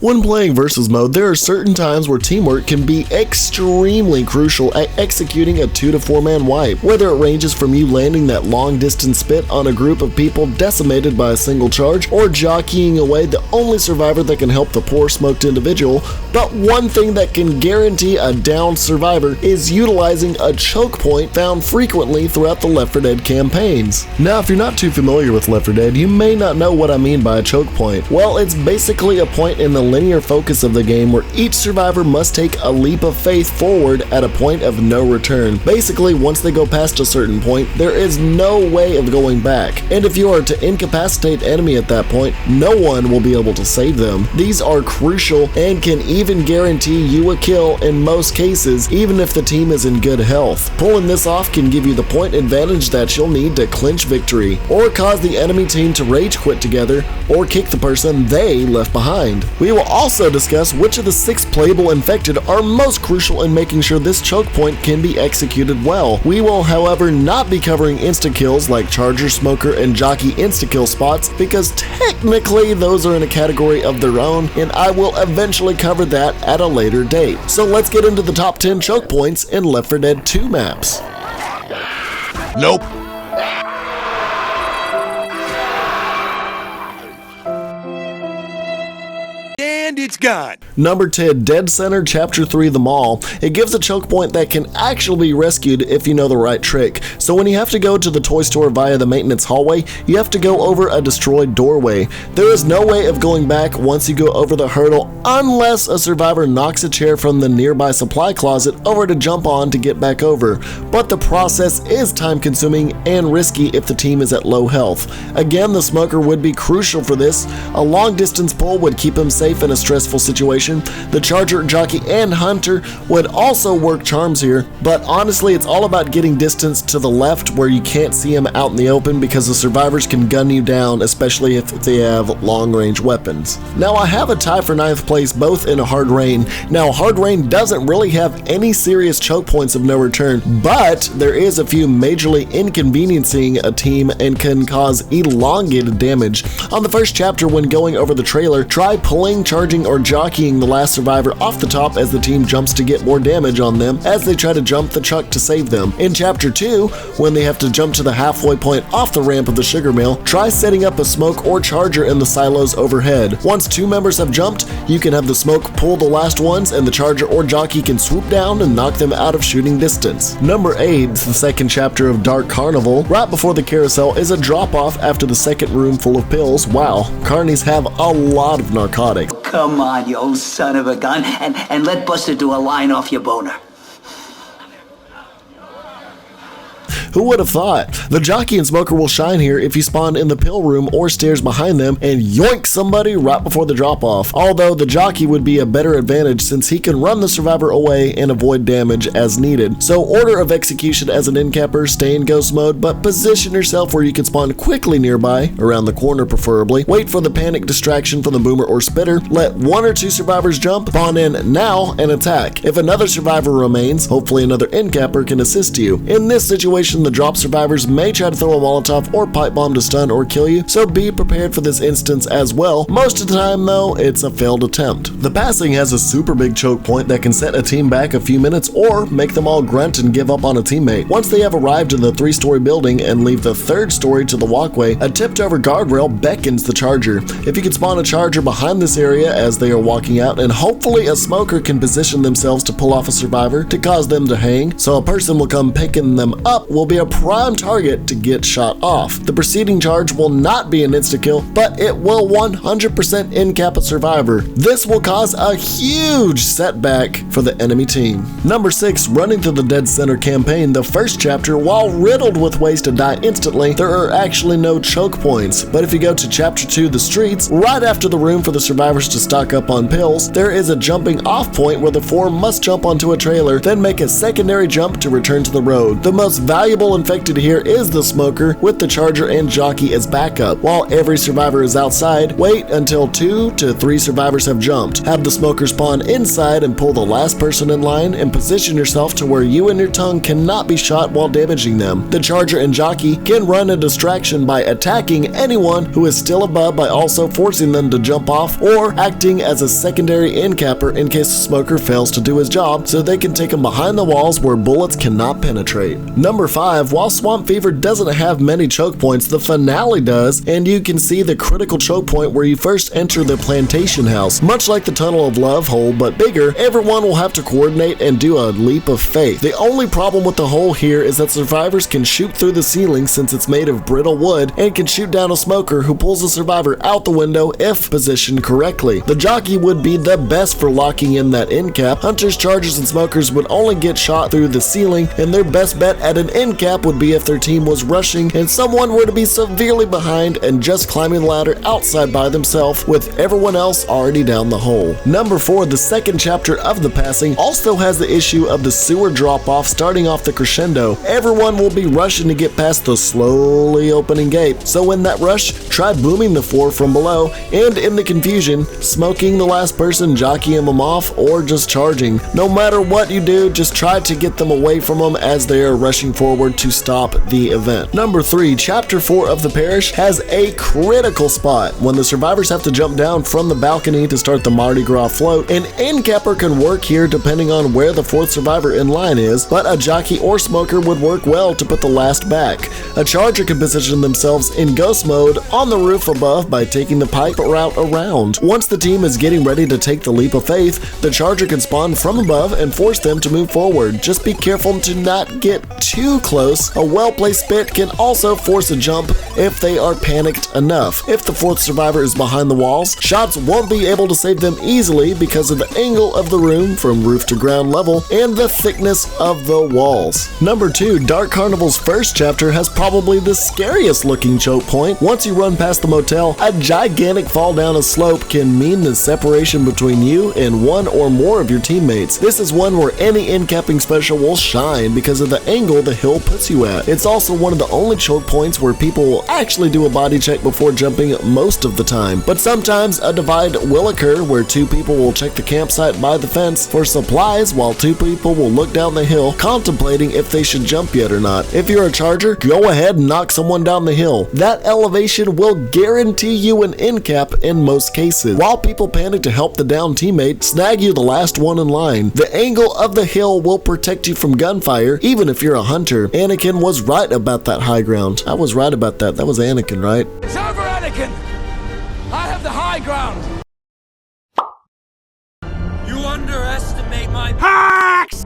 When playing versus mode, there are certain times where teamwork can be extremely crucial at executing a 2 to 4 man wipe, whether it ranges from you landing that long distance spit on a group of people decimated by a single charge, or jockeying away the only survivor that can help the poor smoked individual. But one thing that can guarantee a downed survivor is utilizing a choke point found frequently throughout the Left 4 Dead campaigns. Now, if you're not too familiar with Left 4 Dead, you may not know what I mean by a choke point. Well, it's basically a point in the linear focus of the game where each survivor must take a leap of faith forward at a point of no return. Basically, once they go past a certain point, there is no way of going back, and if you are to incapacitate enemy at that point, no one will be able to save them. These are crucial and can even guarantee you a kill in most cases, even if the team is in good health. Pulling this off can give you the point advantage that you'll need to clinch victory, or cause the enemy team to rage quit together, or kick the person they left behind. We will also discuss which of the 6 playable infected are most crucial in making sure this choke point can be executed well. We will, however, not be covering insta-kills like Charger, Smoker, and Jockey insta-kill spots, because technically those are in a category of their own, and I will eventually cover that at a later date. So let's get into the top 10 choke points in Left 4 Dead 2 maps. Nope. And it's gone. Number 10, Dead Center, Chapter 3, The Mall. It gives a choke point that can actually be rescued if you know the right trick. So when you have to go to the toy store via the maintenance hallway, you have to go over a destroyed doorway. There is no way of going back once you go over the hurdle unless a survivor knocks a chair from the nearby supply closet over to jump on to get back over. But the process is time consuming and risky if the team is at low health. Again, the smoker would be crucial for this. A long distance pull would keep him safe in a stressful situation. The Charger, Jockey, and Hunter would also work charms here, but honestly it's all about getting distance to the left where you can't see him out in the open, because the survivors can gun you down, especially if they have long range weapons. Now I have a tie for 9th place, both in a Hard Rain. Now Hard Rain doesn't really have any serious choke points of no return, but there is a few majorly inconveniencing a team and can cause elongated damage. On the first chapter, when going over the trailer, try pulling, charging, or jockeying the last survivor off the top as the team jumps to get more damage on them as they try to jump the truck to save them. In Chapter 2, when they have to jump to the halfway point off the ramp of the sugar mill, try setting up a smoke or charger in the silos overhead. Once 2 members have jumped, you can have the smoke pull the last ones and the charger or jockey can swoop down and knock them out of shooting distance. Number 8, the second chapter of Dark Carnival. Right before the carousel is a drop-off after the second room full of pills. Wow, carnies have a lot of narcotics. Come on, you old son of a gun, and let Buster do a line off your boner. Who would have thought? The Jockey and Smoker will shine here if you spawn in the pill room or stairs behind them and yoink somebody right before the drop-off. Although the Jockey would be a better advantage since he can run the survivor away and avoid damage as needed. So order of execution as an in-capper, stay in ghost mode, but position yourself where you can spawn quickly nearby, around the corner preferably. Wait for the panic distraction from the boomer or spitter. Let 1 or 2 survivors jump, spawn in now, and attack. If another survivor remains, hopefully another in-capper can assist you. In this situation, the drop survivors may try to throw a Molotov or pipe bomb to stun or kill you, so be prepared for this instance as well. Most of the time though, it's a failed attempt. The passing has a super big choke point that can set a team back a few minutes or make them all grunt and give up on a teammate. Once they have arrived in the 3-story building and leave the 3rd story to the walkway, a tipped over guardrail beckons the charger. If you can spawn a charger behind this area as they are walking out, and hopefully a smoker can position themselves to pull off a survivor to cause them to hang, so a person will come picking them up, will be a prime target to get shot off. The preceding charge will not be an insta-kill, but it will 100% in-cap a survivor. This will cause a huge setback for the enemy team. Number 6, running through the Dead Center campaign, the first chapter, while riddled with ways to die instantly, there are actually no choke points. But if you go to Chapter 2, The Streets, right after the room for the survivors to stock up on pills, there is a jumping off point where the 4 must jump onto a trailer, then make a secondary jump to return to the road. The most valuable stable infected here is the smoker, with the charger and jockey as backup. While every survivor is outside, wait until 2 to 3 survivors have jumped. Have the smoker spawn inside and pull the last person in line, and position yourself to where you and your tongue cannot be shot while damaging them. The charger and jockey can run a distraction by attacking anyone who is still above by also forcing them to jump off, or acting as a secondary end capper in case the smoker fails to do his job, so they can take him behind the walls where bullets cannot penetrate. Number 5, while Swamp Fever doesn't have many choke points, the finale does, and you can see the critical choke point where you first enter the plantation house. Much like the Tunnel of Love hole, but bigger, everyone will have to coordinate and do a leap of faith. The only problem with the hole here is that survivors can shoot through the ceiling since it's made of brittle wood, and can shoot down a smoker who pulls the survivor out the window if positioned correctly. The jockey would be the best for locking in that end cap. Hunters, chargers, and smokers would only get shot through the ceiling, and their best bet at an end cap would be if their team was rushing and someone were to be severely behind and just climbing the ladder outside by themselves with everyone else already down the hole. Number 4, the second chapter of The Passing also has the issue of the sewer drop-off starting off the crescendo. Everyone will be rushing to get past the slowly opening gate, so in that rush, try booming the floor from below, and in the confusion, smoking the last person, jockeying them off, or just charging. No matter what you do, just try to get them away from them as they are rushing forward to stop the event. Number 3, Chapter 4 of The Parish has a critical spot when the survivors have to jump down from the balcony to start the Mardi Gras float. An end capper can work here depending on where the 4th survivor in line is, but a jockey or smoker would work well to put the last back. A charger can position themselves in ghost mode on the roof above by taking the pipe route around. Once the team is getting ready to take the leap of faith, the charger can spawn from above and force them to move forward. Just be careful to not get too close. A well-placed spit can also force a jump if they are panicked enough. If the 4th survivor is behind the walls, shots won't be able to save them easily because of the angle of the room from roof to ground level and the thickness of the walls. Number 2, Dark Carnival's first chapter has probably the scariest looking choke point. Once you run past the motel, a gigantic fall down a slope can mean the separation between you and one or more of your teammates. This is one where any end capping special will shine because of the angle the hill puts you at. It's also one of the only choke points where people will actually do a body check before jumping most of the time. But sometimes a divide will occur where 2 people will check the campsite by the fence for supplies while 2 people will look down the hill contemplating if they should jump yet or not. If you're a charger, go ahead and knock someone down the hill. That elevation will guarantee you an end cap in most cases. While people panic to help the down teammate, snag you the last one in line. The angle of the hill will protect you from gunfire even if you're a hunter. Anakin was right about that high ground. I was right about that. That was Anakin, right? It's over, Anakin! I have the high ground! You underestimate my hacks!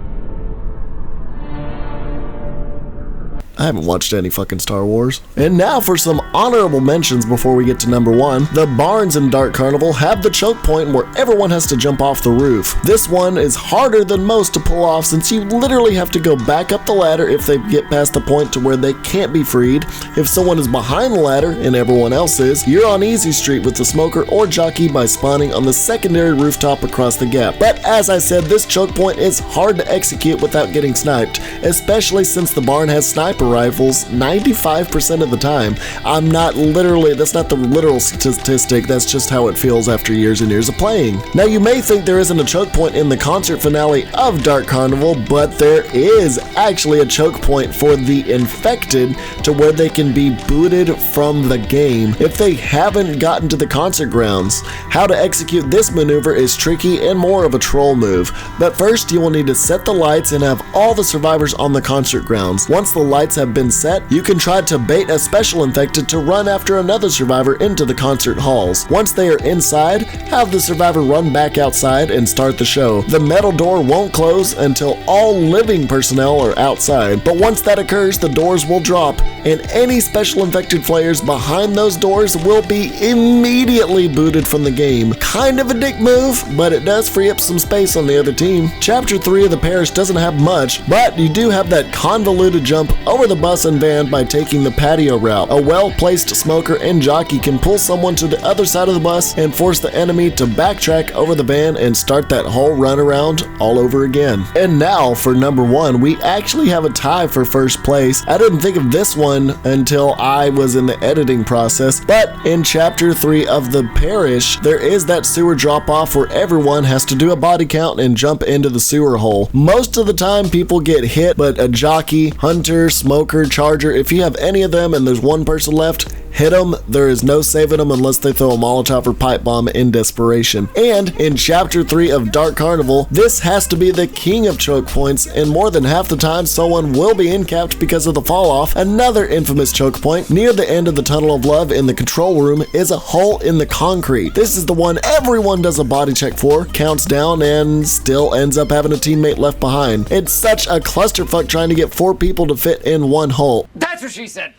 I haven't watched any fucking Star Wars. And now for some honorable mentions before we get to number 1. The barns in Dark Carnival have the choke point where everyone has to jump off the roof. This one is harder than most to pull off since you literally have to go back up the ladder if they get past the point to where they can't be freed. If someone is behind the ladder and everyone else is, you're on easy street with the smoker or jockey by spawning on the secondary rooftop across the gap. But as I said, this choke point is hard to execute without getting sniped, especially since the barn has sniper rifles 95% of the time. That's not the literal statistic, that's just how it feels after years and years of playing. Now you may think there isn't a choke point in the concert finale of Dark Carnival, but there is actually a choke point for the infected to where they can be booted from the game if they haven't gotten to the concert grounds. How to execute this maneuver is tricky and more of a troll move, but first you will need to set the lights and have all the survivors on the concert grounds. Once the lights have been set, you can try to bait a special infected to run after another survivor into the concert halls. Once they are inside, have the survivor run back outside and start the show. The metal door won't close until all living personnel are outside, but once that occurs, the doors will drop, and any special infected players behind those doors will be immediately booted from the game. Kind of a dick move, but it does free up some space on the other team. Chapter 3 of The Parish doesn't have much, but you do have that convoluted jump over over the bus and van by taking the patio route. A well-placed smoker and jockey can pull someone to the other side of the bus and force the enemy to backtrack over the van and start that whole run around all over again. And now for number 1, we actually have a tie for first place. I didn't think of this one until I was in the editing process, but in chapter 3 of The Parish, there is that sewer drop-off where everyone has to do a body count and jump into the sewer hole. Most of the time people get hit, but a jockey, hunter, smoker, charger, if you have any of them and there's one person left, hit them. There is no saving them unless they throw a Molotov or pipe bomb in desperation. And in chapter 3 of Dark Carnival, this has to be the king of choke points, and more than half the time someone will be incapped because of the fall off. Another infamous choke point near the end of the Tunnel of Love in the control room is a hole in the concrete. This is the one everyone does a body check for, counts down, and still ends up having a teammate left behind. It's such a clusterfuck trying to get 4 people to fit in one hole. That's what she said.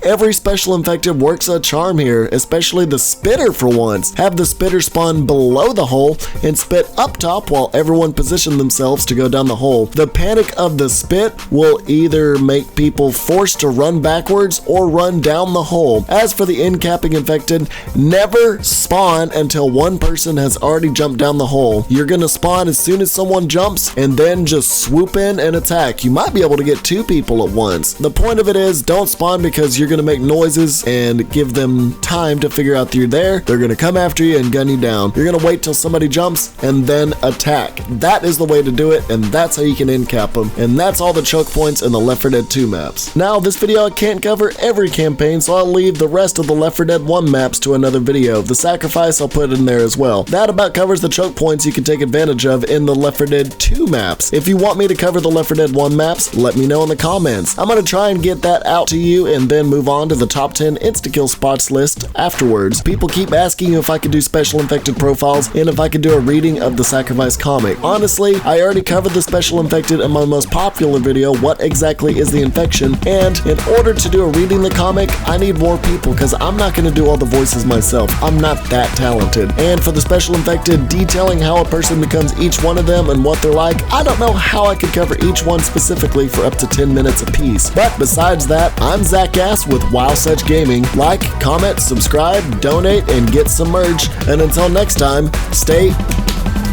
Every special infected works a charm here, especially the spitter for once. Have the spitter spawn below the hole and spit up top while everyone position themselves to go down the hole. The panic of the spit will either make people forced to run backwards or run down the hole. As for the incapping infected, never spawn until one person has already jumped down the hole. You're gonna spawn as soon as someone jumps and then just swoop in and attack. You might be able to get 2 people at once. The point of it is, don't spawn because you're gonna make noises and give them time to figure out that you're there. They're gonna come after you and gun you down. You're gonna wait till somebody jumps and then attack. That is the way to do it, and that's how you can incap them. And that's all the choke points in the Left 4 Dead 2 maps. Now, this video I can't cover every campaign, so I'll leave the rest of the Left 4 Dead 1 maps to another video. The sacrifice I'll put in there as well. That about covers the choke points you can take advantage of in the Left 4 Dead 2 maps. If you want me to cover the Left 4 Dead 1 maps, let me know in the comments. I'm gonna try and get that out to you and then move on to the top 10 insta-kill spots list afterwards. People keep asking if I could do special infected profiles and if I could do a reading of the Sacrifice comic. Honestly, I already covered the special infected in my most popular video, What Exactly is the Infection, and in order to do a reading the comic, I need more people because I'm not going to do all the voices myself. I'm not that talented. And for the special infected, detailing how a person becomes each one of them and what they're like, I don't know how I could cover each one specifically for up to 10 minutes apiece. But besides that, I'm Zack with Wow Such Gaming. Like, comment, subscribe, donate, and get some merch. And until next time, stay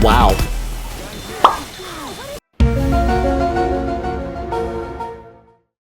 wow.